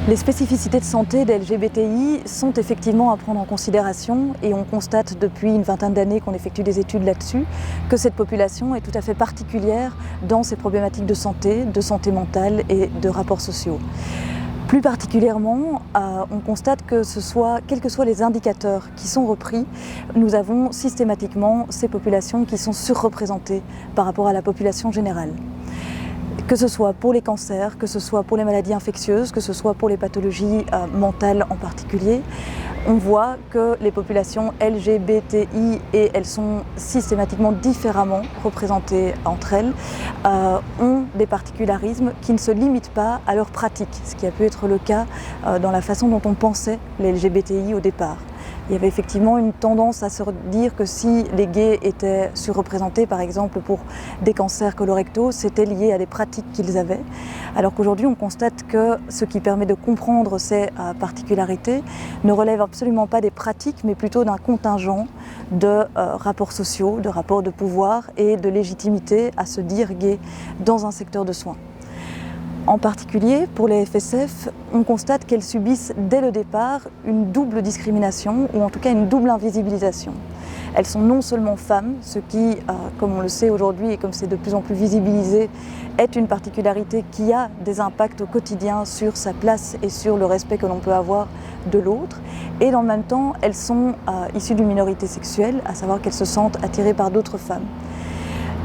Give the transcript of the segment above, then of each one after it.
Les spécificités de santé des LGBTI sont effectivement à prendre en considération et on constate depuis une vingtaine d'années qu'on effectue des études là-dessus que cette population est tout à fait particulière dans ses problématiques de santé mentale et de rapports sociaux. Plus particulièrement, on constate que quels que soient les indicateurs qui sont repris, nous avons systématiquement ces populations qui sont surreprésentées par rapport à la population générale. Que ce soit pour les cancers, que ce soit pour les maladies infectieuses, que ce soit pour les pathologies mentales en particulier, on voit que les populations LGBTI, et elles sont systématiquement différemment représentées entre elles, ont des particularismes qui ne se limitent pas à leur pratique, ce qui a pu être le cas dans la façon dont on pensait les LGBTI au départ. Il y avait effectivement une tendance à se dire que si les gays étaient surreprésentés, par exemple pour des cancers colorectaux, c'était lié à des pratiques qu'ils avaient. Alors qu'aujourd'hui, on constate que ce qui permet de comprendre ces particularités ne relève absolument pas des pratiques, mais plutôt d'un contingent de rapports sociaux, de rapports de pouvoir et de légitimité à se dire gay dans un secteur de soins. En particulier, pour les FSF, on constate qu'elles subissent dès le départ une double discrimination, ou en tout cas une double invisibilisation. Elles sont non seulement femmes, ce qui, comme on le sait aujourd'hui et comme c'est de plus en plus visibilisé, est une particularité qui a des impacts au quotidien sur sa place et sur le respect que l'on peut avoir de l'autre. Et dans le même temps, elles sont issues d'une minorité sexuelle, à savoir qu'elles se sentent attirées par d'autres femmes.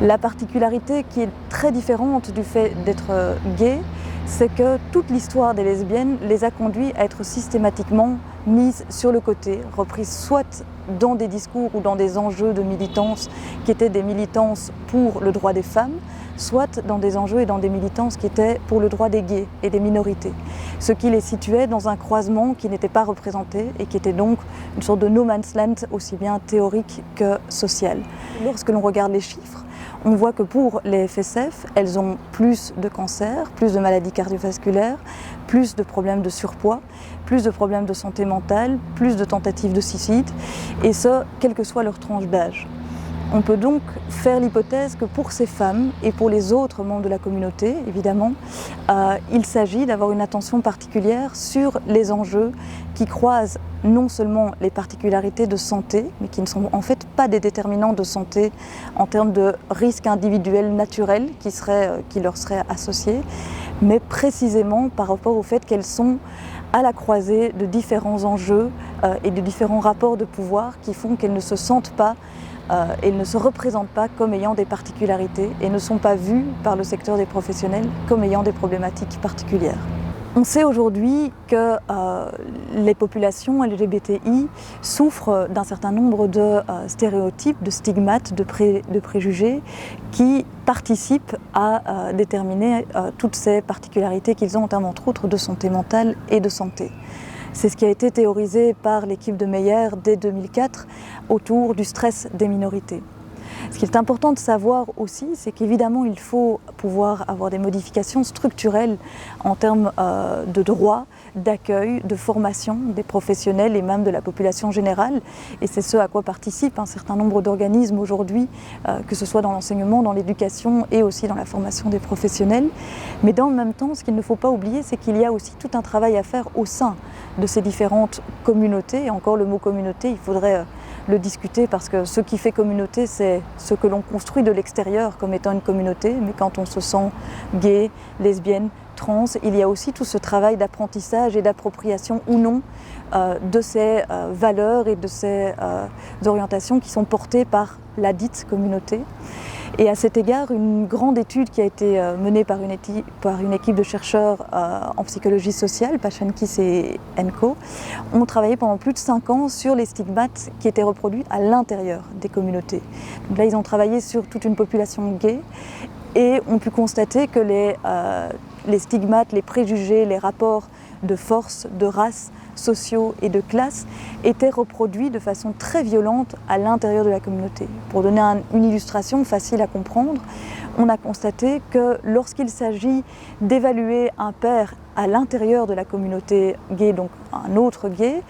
La particularité qui est très différente du fait d'être gay, c'est que toute l'histoire des lesbiennes les a conduits à être systématiquement mises sur le côté, reprises soit dans des discours ou dans des enjeux de militance qui étaient des militances pour le droit des femmes, soit dans des enjeux et dans des militances qui étaient pour le droit des gays et des minorités. Ce qui les situait dans un croisement qui n'était pas représenté et qui était donc une sorte de no man's land aussi bien théorique que social. Lorsque l'on regarde les chiffres, on voit que pour les FSF, elles ont plus de cancers, plus de maladies cardiovasculaires, plus de problèmes de surpoids, plus de problèmes de santé mentale, plus de tentatives de suicide, et ce, quelle que soit leur tranche d'âge. On peut donc faire l'hypothèse que pour ces femmes et pour les autres membres de la communauté, évidemment, il s'agit d'avoir une attention particulière sur les enjeux qui croisent non seulement les particularités de santé, mais qui ne sont en fait pas des déterminants de santé en termes de risques individuels naturels qui leur seraient associés, mais précisément par rapport au fait qu'elles sont à la croisée de différents enjeux et de différents rapports de pouvoir qui font qu'elles ne se sentent pas et ne se représentent pas comme ayant des particularités et ne sont pas vues par le secteur des professionnels comme ayant des problématiques particulières. On sait aujourd'hui que les populations LGBTI souffrent d'un certain nombre de stéréotypes, de stigmates, de préjugés qui participent à déterminer toutes ces particularités qu'ils ont en termes entre autres de santé mentale et de santé. C'est ce qui a été théorisé par l'équipe de Meyer dès 2004 autour du stress des minorités. Ce qui est important de savoir aussi, c'est qu'évidemment il faut pouvoir avoir des modifications structurelles en termes de droits, d'accueil, de formation des professionnels et même de la population générale. Et c'est ce à quoi participent un certain nombre d'organismes aujourd'hui, que ce soit dans l'enseignement, dans l'éducation et aussi dans la formation des professionnels. Mais dans le même temps, ce qu'il ne faut pas oublier, c'est qu'il y a aussi tout un travail à faire au sein de ces différentes communautés. Et encore le mot communauté, il faudrait le discuter parce que ce qui fait communauté, c'est ce que l'on construit de l'extérieur comme étant une communauté, mais quand on se sent gay, lesbienne, trans, il y a aussi tout ce travail d'apprentissage et d'appropriation ou non de ces valeurs et de ces orientations qui sont portées par la dite communauté. Et à cet égard, une grande étude qui a été menée par une équipe de chercheurs en psychologie sociale, Pachankis et Co, ont travaillé pendant plus de 5 ans sur les stigmates qui étaient reproduits à l'intérieur des communautés. Donc là, ils ont travaillé sur toute une population gay et ont pu constater que les stigmates, les préjugés, les rapports de force, de race, sociaux et de classe étaient reproduits de façon très violente à l'intérieur de la communauté. Pour donner une illustration facile à comprendre, on a constaté que lorsqu'il s'agit d'évaluer un père à l'intérieur de la communauté gay, donc un autre gay,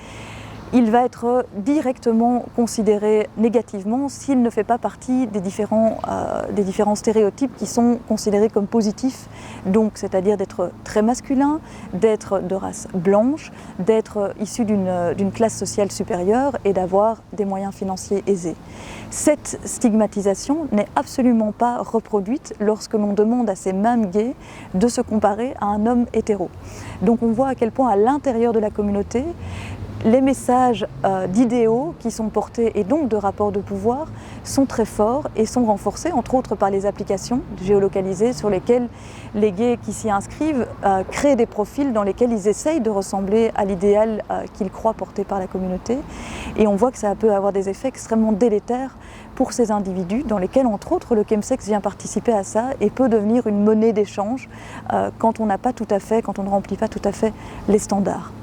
il va être directement considéré négativement s'il ne fait pas partie des différents stéréotypes qui sont considérés comme positifs, donc c'est-à-dire d'être très masculin, d'être de race blanche, d'être issu d'une classe sociale supérieure et d'avoir des moyens financiers aisés. Cette stigmatisation n'est absolument pas reproduite lorsque l'on demande à ces mêmes gays de se comparer à un homme hétéro. Donc on voit à quel point à l'intérieur de la communauté, les messages d'idéaux qui sont portés et donc de rapports de pouvoir sont très forts et sont renforcés, entre autres par les applications géolocalisées sur lesquelles les gays qui s'y inscrivent créent des profils dans lesquels ils essayent de ressembler à l'idéal qu'ils croient porté par la communauté. Et on voit que ça peut avoir des effets extrêmement délétères pour ces individus, dans lesquels, entre autres, le chemsex vient participer à ça et peut devenir une monnaie d'échange quand on n'a pas tout à fait, quand on ne remplit pas tout à fait les standards.